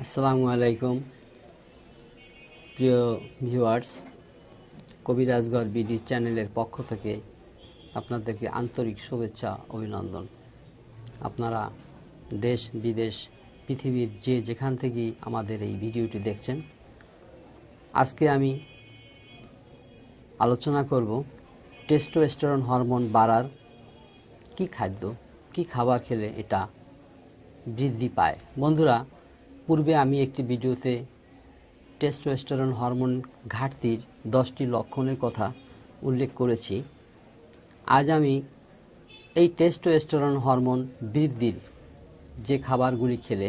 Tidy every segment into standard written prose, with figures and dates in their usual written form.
আসসালামু আলাইকুম প্রিয় ভিউয়ার্স, কবিরাজগর বিডি চ্যানেলের পক্ষ থেকে আপনাদেরকে আন্তরিক শুভেচ্ছা অভিনন্দন। আপনারা দেশ বিদেশ পৃথিবীর যেখান থেকেই আমাদের এই ভিডিওটি দেখছেন, আজকে আমি আলোচনা করব টেস্টোস্টেরন হরমোন বাড়ার কি খাদ্য, কি খাবার খেলে এটা বৃদ্ধি পায়। বন্ধুরা, পূর্বে আমি একটি ভিডিওতে টেস্টোস্টেরন হরমোন ঘাটতির 10টি লক্ষণের কথা উল্লেখ করেছি। আজ আমি এই টেস্টোস্টেরন হরমোন বৃদ্ধির যে খাবারগুলি খেলে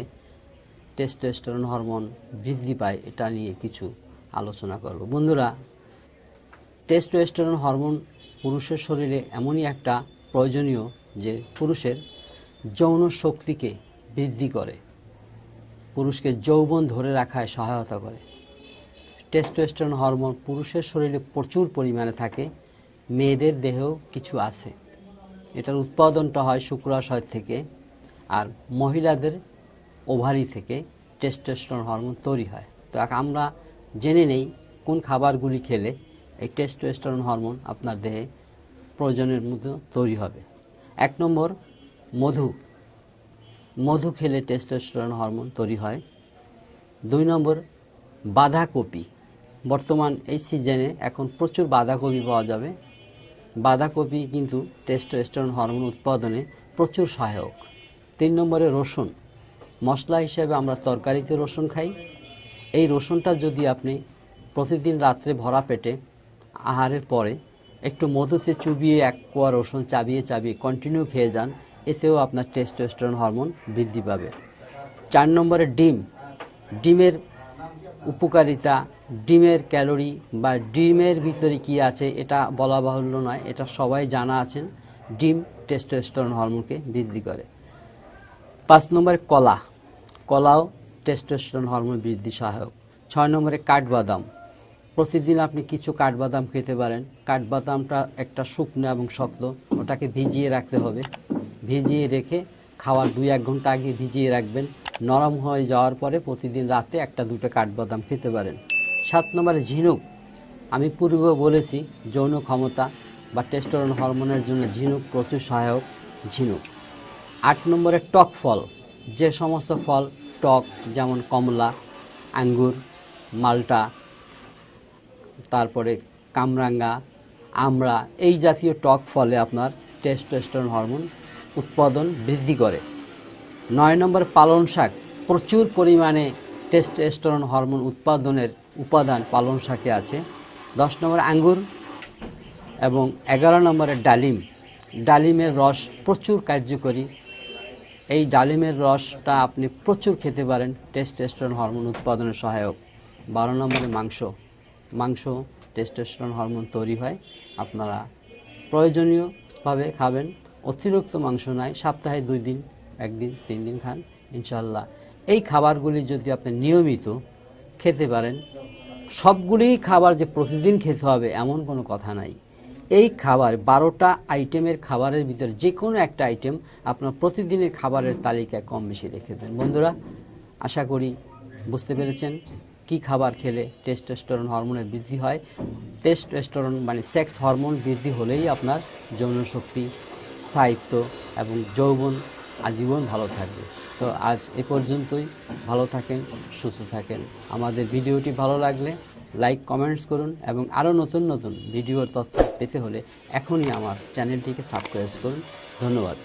টেস্টোস্টেরন হরমোন বৃদ্ধি পায় এটা নিয়ে কিছু আলোচনা করব। বন্ধুরা, টেস্টোস্টেরন হরমোন পুরুষের শরীরে এমনই একটা প্রয়োজনীয় যে পুরুষের যৌন শক্তিকে বৃদ্ধি করে, পুরুষকে যৌবন ধরে রাখায় সহায়তা করে। টেস্টোস্টেরন হরমোন পুরুষের শরীরে প্রচুর পরিমাণে থাকে, মেয়েদের দেহেও কিছু আছে। এটার উৎপাদনটা হয় শুক্রাশয় থেকে, আর মহিলাদের ওভারি থেকে টেস্টোস্টেরন হরমোন তৈরি হয়। তো আমরা জেনে নেই কোন খাবারগুলি খেলে এই টেস্টোস্টেরন হরমোন আপনার দেহে প্রয়োজনের মতো তৈরি হবে। 1 নম্বর, মধু খেলে টেস্টোস্টেরন হরমোন তৈরি হয়। 2 নম্বর, বাঁধাকপি। বর্তমান এই সিজনে এখন প্রচুর বাঁধাকপি পাওয়া যাবে। বাঁধাকপি কিন্তু টেস্টোস্টেরন হরমোন উৎপাদনে প্রচুর সহায়ক। 3 নম্বরে, রসুন। মশলা হিসেবে আমরা তরকারিতে রসুন খাই। এই রসুনটা যদি আপনি প্রতিদিন রাত্রে ভরা পেটে আহারের পরে একটু মধুতে চুবিয়ে 1 কোয়া রসুন চাবিয়ে কন্টিনিউ খেয়ে যান, এতেও আপনার টেস্টোস্টেরন হরমোন বৃদ্ধি পাবে। 4 নম্বরে, ডিমের উপকারিতা, ডিমের ক্যালোরি বা ডিমের ভিতরে কি আছে এটা বলা বাহুল্য নয়, এটা সবাই জানা আছেন। ডিম টেস্টোস্টেরন হরমোনকে বৃদ্ধি করে। 5 নম্বরে, কলাও টেস্টোস্টেরন হরমোন বৃদ্ধি সহায়ক। 6 নম্বরে, কাঠবাদাম। প্রতিদিন আপনি কিছু কাঠবাদাম খেতে পারেন। কাঠবাদামটা একটা শুকনো এবং শক্ত, ওটাকে ভিজিয়ে রাখতে হবে। ভিজিয়ে রেখে খাওয়ার 2-1 ঘন্টা আগে ভিজিয়ে রাখবেন। নরম হয়ে যাওয়ার পরে প্রতিদিন রাতে 1-2টা কাঠবাদাম খেতে পারেন। 7 নম্বরে, ঝিনুক। আমি পূর্বে বলেছি যৌন ক্ষমতা বা টেস্টোস্টেরন হরমোনের জন্য ঝিনুক প্রচুর সহায়ক। ঝিনুক। 8 নম্বরে, টক ফল। যে সমস্ত ফল টক, যেমন কমলা, আঙ্গুর, মাল্টা, তারপরে কামরাঙ্গা, আমড়া, এই জাতীয় টক ফলে আপনার টেস্টোস্টেরন হরমোন উৎপাদন বৃদ্ধি করে। 9 নম্বর, পালং শাক। প্রচুর পরিমাণে টেস্টোস্টেরন হরমোন উৎপাদনের উপাদান পালং শাকে আছে। 10 নম্বর, আঙ্গুর। এবং 11 নম্বরে, ডালিমের রস প্রচুর কার্যকরী। এই ডালিমের রসটা আপনি প্রচুর খেতে পারেন, টেস্টোস্টেরন হরমোন উৎপাদনের সহায়ক। 12 নম্বরে, মাংস টেস্টোস্টেরন হরমোন তৈরি হয়। আপনারা প্রয়োজনীয়ভাবে খাবেন, অতিরিক্ত মাংস নয়। সপ্তাহে 2 দিন, 1 দিন, 3 দিন খান, ইনশাল্লাহ। এই খাবারগুলি যদি আপনি নিয়মিত খেতে পারেন, সবগুলি খাবার যে প্রতিদিন খেতে হবে এমন কোনো কথা নাই। এই খাবার 12টা আইটেমের খাবারের ভিতরে যে কোনো একটা আইটেম আপনার প্রতিদিনের খাবারের তালিকায় কম বেশি রেখে দেন। বন্ধুরা, আশা করি বুঝতে পেরেছেন কি খাবার খেলে টেস্টোস্টেরন হরমোনের বৃদ্ধি হয়। টেস্টোস্টেরন মানে সেক্স হরমোন বৃদ্ধি হলেই আপনার যৌন শক্তি, স্থায়িত্ব এবং যৌবন আজীবন ভালো থাকবে। তো আজ এ পর্যন্তই। ভালো থাকেন, সুস্থ থাকেন। আমাদের ভিডিওটি ভালো লাগলে লাইক, কমেন্টস করুন এবং আরও নতুন নতুন ভিডিওর তথ্য পেতে হলে এখনই আমার চ্যানেলটিকে সাবস্ক্রাইব করুন। ধন্যবাদ।